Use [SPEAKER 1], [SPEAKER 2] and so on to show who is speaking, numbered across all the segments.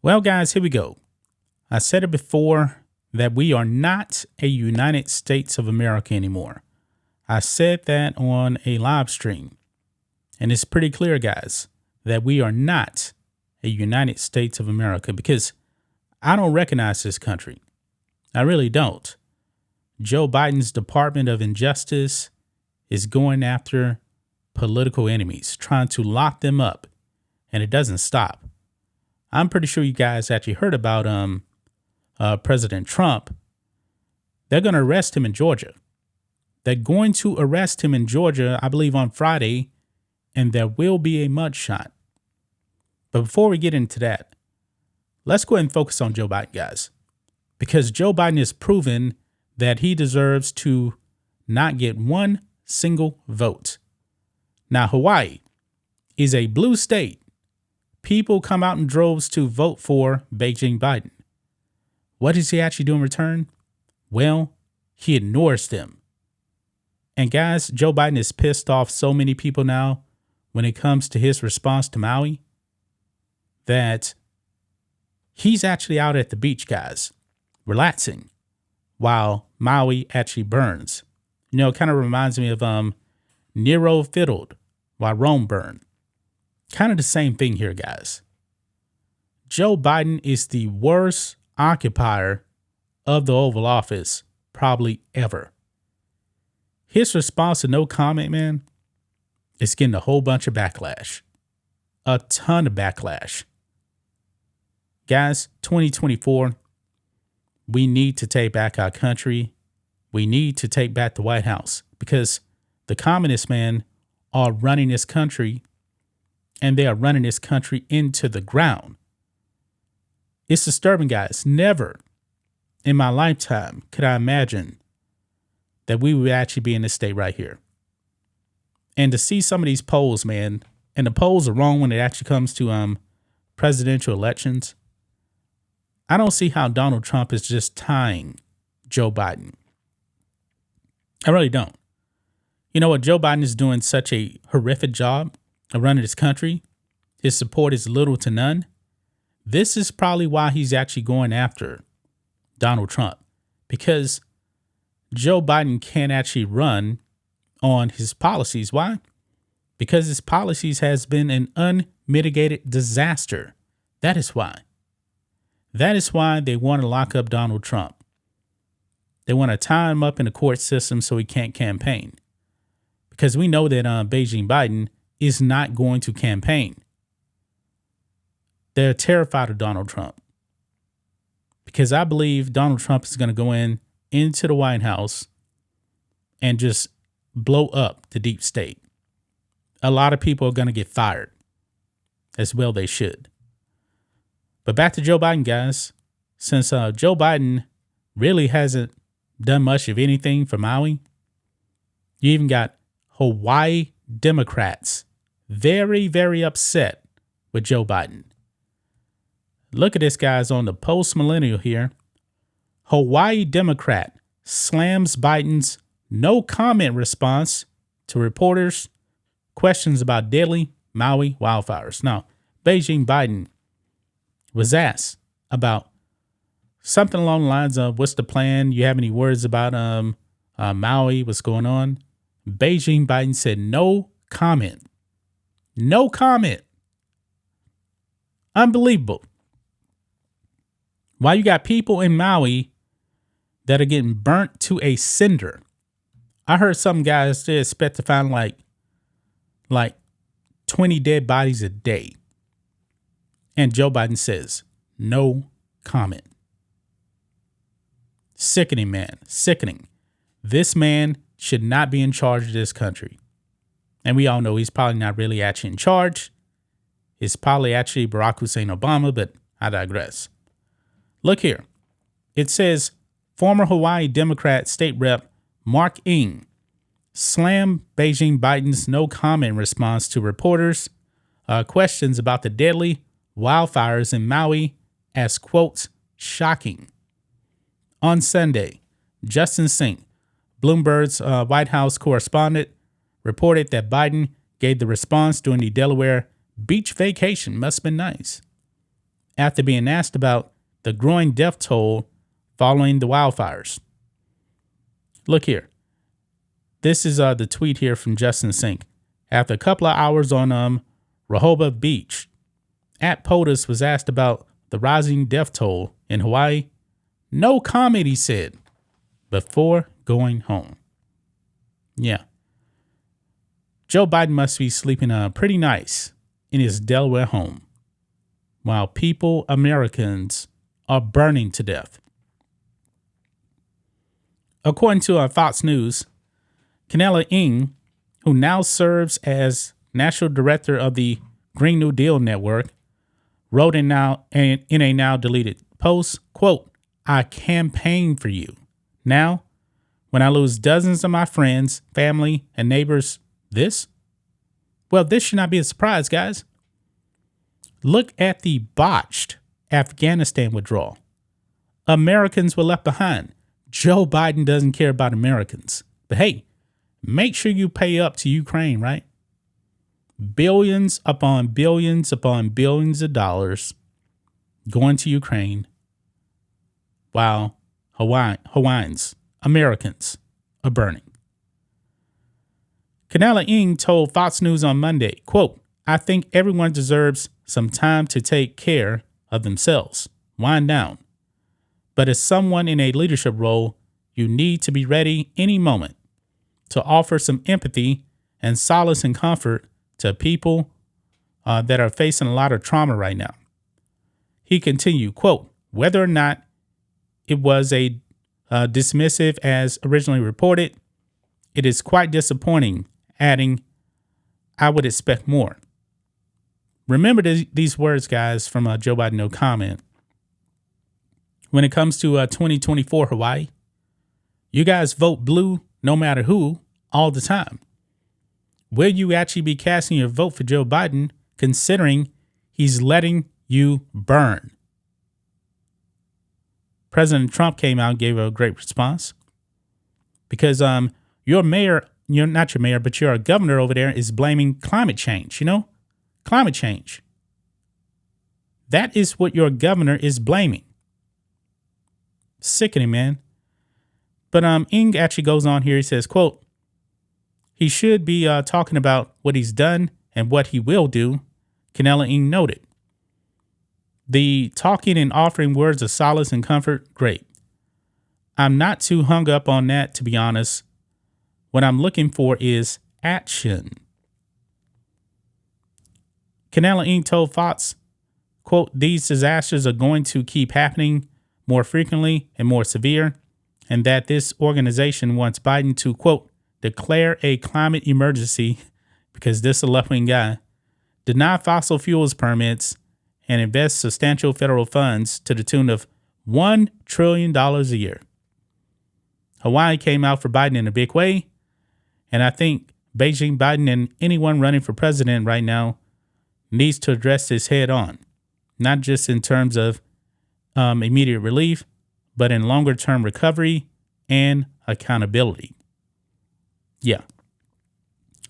[SPEAKER 1] Well, guys, here we go. I said it before that we are not a United States of America anymore. I said that on a live stream. And it's pretty clear, guys, that we are not a United States of America because I don't recognize this country. I really don't. Joe Biden's Department of Injustice is going after political enemies, trying to lock them up, and it doesn't stop. I'm pretty sure you guys actually heard about President Trump. They're going to arrest him in Georgia. They're going to arrest him in Georgia, I believe, on Friday, and there will be a mugshot. But before we get into that, let's go ahead and focus on Joe Biden, guys, because Joe Biden has proven that he deserves to not get one single vote. Now, Hawaii is a blue state. People come out in droves to vote for Beijing Biden. What does he actually do in return? Well, he ignores them. And guys, Joe Biden has pissed off so many people now when it comes to his response to Maui that he's actually out at the beach, guys, relaxing while Maui actually burns. You know, it kind of reminds me of Nero fiddled while Rome burned. Kind of the same thing here, guys. Joe Biden is the worst occupier of the Oval Office probably ever. His response to no comment, man, is getting a whole bunch of backlash. A ton of backlash. Guys, 2024, we need to take back our country. We need to take back the White House because the communists, man, are running this country, and they are running this country into the ground. It's disturbing, guys. Never in my lifetime could I imagine that we would actually be in this state right here. And to see some of these polls, man, and the polls are wrong when it actually comes to presidential elections. I don't see how Donald Trump is just tying Joe Biden. I really don't. You know what? Joe Biden is doing such a horrific job of running this country. His support is little to none. This is probably why he's actually going after Donald Trump, because Joe Biden can't actually run on his policies. Why? Because his policies has been an unmitigated disaster. That is why. That is why they want to lock up Donald Trump. They want to tie him up in the court system so he can't campaign. Because we know that Beijing Biden is not going to campaign. They're terrified of Donald Trump. Because I believe Donald Trump is going to go into the White House and just blow up the deep state. A lot of people are going to get fired. As well they should. But back to Joe Biden, guys. Since Joe Biden really hasn't done much of anything for Maui, you even got Hawaii Democrats very, very upset with Joe Biden. Look at this, guys, on the post-millennial here. Hawaii Democrat slams Biden's no comment response to reporters' questions about deadly Maui wildfires. Now, Beijing Biden was asked about something along the lines of, what's the plan? You have any words about Maui? What's going on? Beijing Biden said no comment. No comment. Unbelievable. While you got people in Maui that are getting burnt to a cinder. I heard some guys they expect to find like 20 dead bodies a day. And Joe Biden says, no comment. Sickening, man. Sickening. This man should not be in charge of this country. And we all know he's probably not really actually in charge. It's probably actually Barack Hussein Obama, but I digress. Look here. It says, former Hawaii Democrat State Rep Mark Ng slammed Beijing Biden's no comment response to reporters' questions about the deadly wildfires in Maui as, quote, shocking. On Sunday, Justin Sink, Bloomberg's White House correspondent, reported that Biden gave the response during the Delaware beach vacation. Must have been nice. after being asked about the growing death toll following the wildfires. Look here. This is the tweet here from Justin Sink. After a couple of hours on Rehoboth Beach, at POTUS was asked about the rising death toll in Hawaii. No comment, he said, before going home. Yeah. Joe Biden must be sleeping pretty nice in his Delaware home, while people, Americans, are burning to death. According to Fox News, Canela Ng, who now serves as national director of the Green New Deal Network, wrote in a now deleted post, quote, "I campaign for you. Now, when I lose dozens of my friends, family, and neighbors, this should not be a surprise, guys. Look at the botched Afghanistan withdrawal. Americans were left behind. Joe Biden doesn't care about Americans. But hey, make sure you pay up to Ukraine, right? Billions upon billions upon billions of dollars going to Ukraine, while Hawaiians, Americans, are burning." Canela Ng told Fox News on Monday, quote, "I think everyone deserves some time to take care of themselves. Wind down. But as someone in a leadership role, you need to be ready any moment to offer some empathy and solace and comfort to people that are facing a lot of trauma right now." He continued, quote, "Whether or not it was a dismissive as originally reported, it is quite disappointing," adding, "I would expect more." Remember these words, guys, from Joe Biden, no comment. When it comes to 2024 Hawaii, you guys vote blue no matter who all the time. Will you actually be casting your vote for Joe Biden, considering he's letting you burn? President Trump came out and gave a great response, because your mayor, you're not your mayor, but your governor over there is blaming climate change, climate change. That is what your governor is blaming. Sickening, man. But Ng actually goes on here. He says, quote, "He should be talking about what he's done and what he will do," Canela Ng noted. "The talking and offering words of solace and comfort, great. I'm not too hung up on that, to be honest. What I'm looking for is action." Canela Ng told Fox, quote, "These disasters are going to keep happening more frequently and more severe, and that this organization wants Biden to, quote, declare a climate emergency because this is a left-wing guy, deny fossil fuels permits, and invest substantial federal funds to the tune of $1 trillion a year." Hawaii came out for Biden in a big way, and I think Beijing, Biden, and anyone running for president right now needs to address this head on, not just in terms of immediate relief, but in longer term recovery and accountability. Yeah.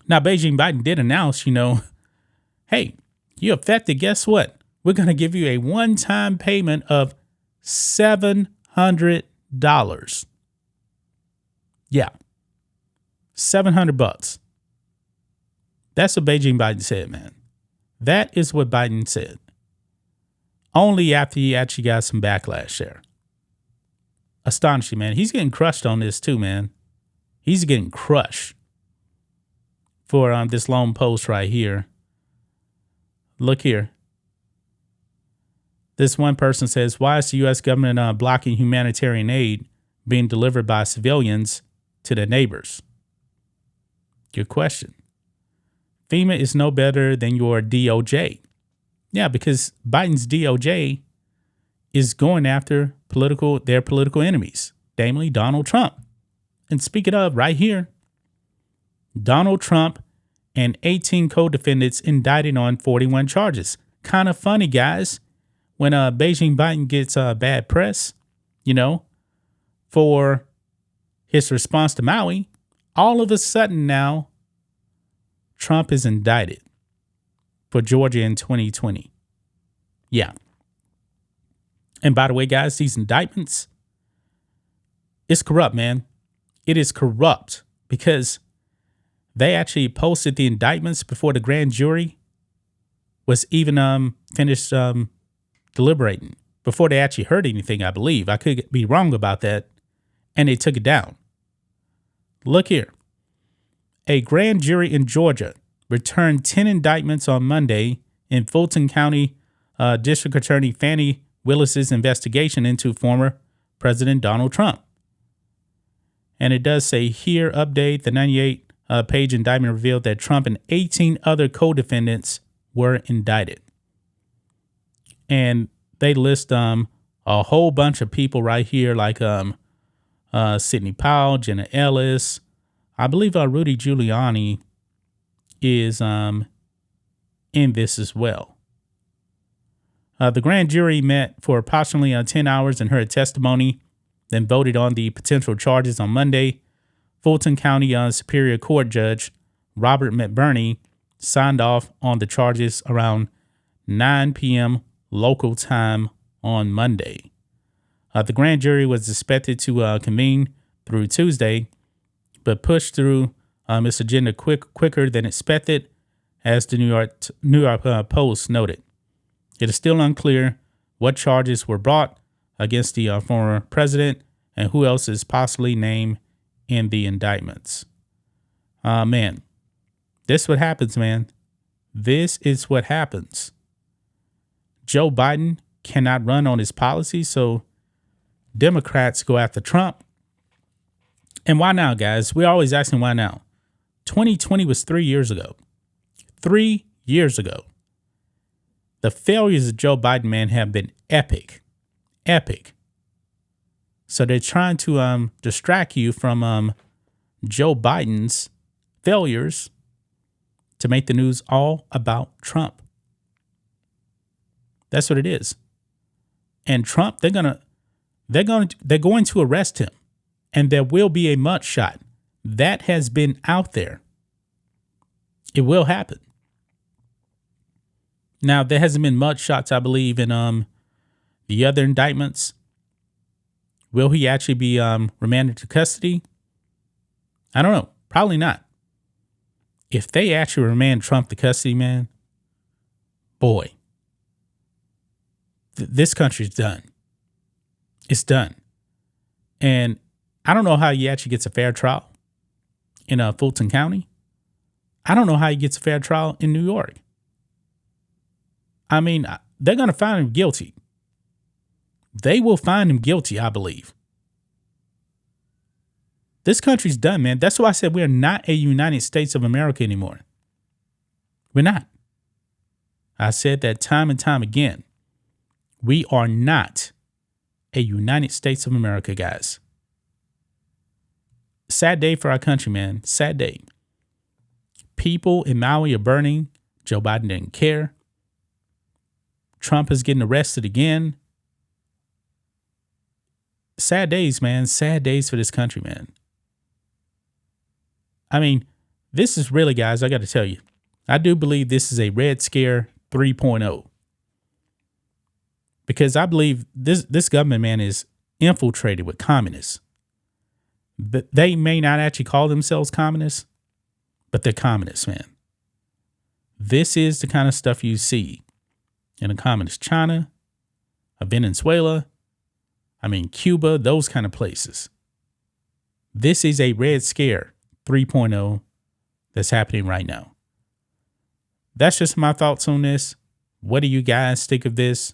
[SPEAKER 1] Now, Beijing, Biden did announce, hey, you're affected. Guess what? We're going to give you a one-time payment of $700. Yeah. $700. That's what Beijing, Biden said, man. That is what Biden said. Only after he actually got some backlash there. Astonishing, man. He's getting crushed on this too, man. He's getting crushed for this long post right here. Look here. This one person says, "Why is the U.S. government blocking humanitarian aid being delivered by civilians to their neighbors?" Good question. FEMA is no better than your DOJ. Yeah, because Biden's DOJ is going after their political enemies, namely Donald Trump. And speaking of, right here, Donald Trump and 18 co-defendants indicted on 41 charges. Kind of funny, guys, when Beijing Biden gets bad press, for his response to Maui, all of a sudden now, Trump is indicted for Georgia in 2020. Yeah. And by the way, guys, these indictments, it's corrupt, man. It is corrupt because they actually posted the indictments before the grand jury was even finished deliberating, before they actually heard anything, I believe. I could be wrong about that. And they took it down. Look here. A grand jury in Georgia returned 10 indictments on Monday in Fulton County District Attorney Fannie Willis's investigation into former President Donald Trump. And it does say here, update, the 98-page indictment revealed that Trump and 18 other co-defendants were indicted. And they list a whole bunch of people right here, like Sidney Powell, Jenna Ellis. I believe Rudy Giuliani is in this as well. The grand jury met for approximately 10 hours and heard testimony, then voted on the potential charges on Monday. Fulton County Superior Court Judge Robert McBurney signed off on the charges around 9 p.m. local time on Monday. The grand jury was expected to convene through Tuesday, but pushed through its agenda quicker than expected, as the New York Post noted. It is still unclear what charges were brought against the former president and who else is possibly named in the indictments. Man, this is what happens, man. This is what happens. Joe Biden cannot run on his policy, so Democrats go after Trump. And why now, guys? We're always asking why now. 2020 was 3 years ago. 3 years ago. The failures of Joe Biden, man, have been epic. Epic. So they're trying to distract you from Joe Biden's failures to make the news all about Trump. That's what it is. And Trump, they're going to arrest him, and there will be a mugshot. That has been out there. It will happen. Now, there hasn't been mugshots, I believe, in the other indictments. Will he actually be remanded to custody? I don't know. Probably not. If they actually remand Trump to custody, man, boy, this country's done. It's done. And I don't know how he actually gets a fair trial in Fulton County. I don't know how he gets a fair trial in New York. I mean, they're going to find him guilty. They will find him guilty, I believe. This country's done, man. That's why I said we're not a United States of America anymore. We're not. I said that time and time again. We are not a United States of America, guys. Sad day for our country, man. Sad day. People in Maui are burning. Joe Biden didn't care. Trump is getting arrested again. Sad days, man. Sad days for this country, man. I mean, this is really, guys, I got to tell you, I do believe this is a Red Scare 3.0. Because I believe this government, man, is infiltrated with communists. But they may not actually call themselves communists, but they're communists, man. This is the kind of stuff you see in a communist China, a Venezuela, Cuba, those kind of places. This is a Red Scare 3.0 that's happening right now. That's just my thoughts on this. What do you guys think of this?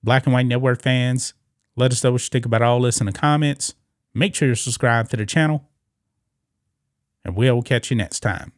[SPEAKER 1] Black and White Network fans, let us know what you think about all this in the comments. Make sure you're subscribed to the channel, and we'll catch you next time.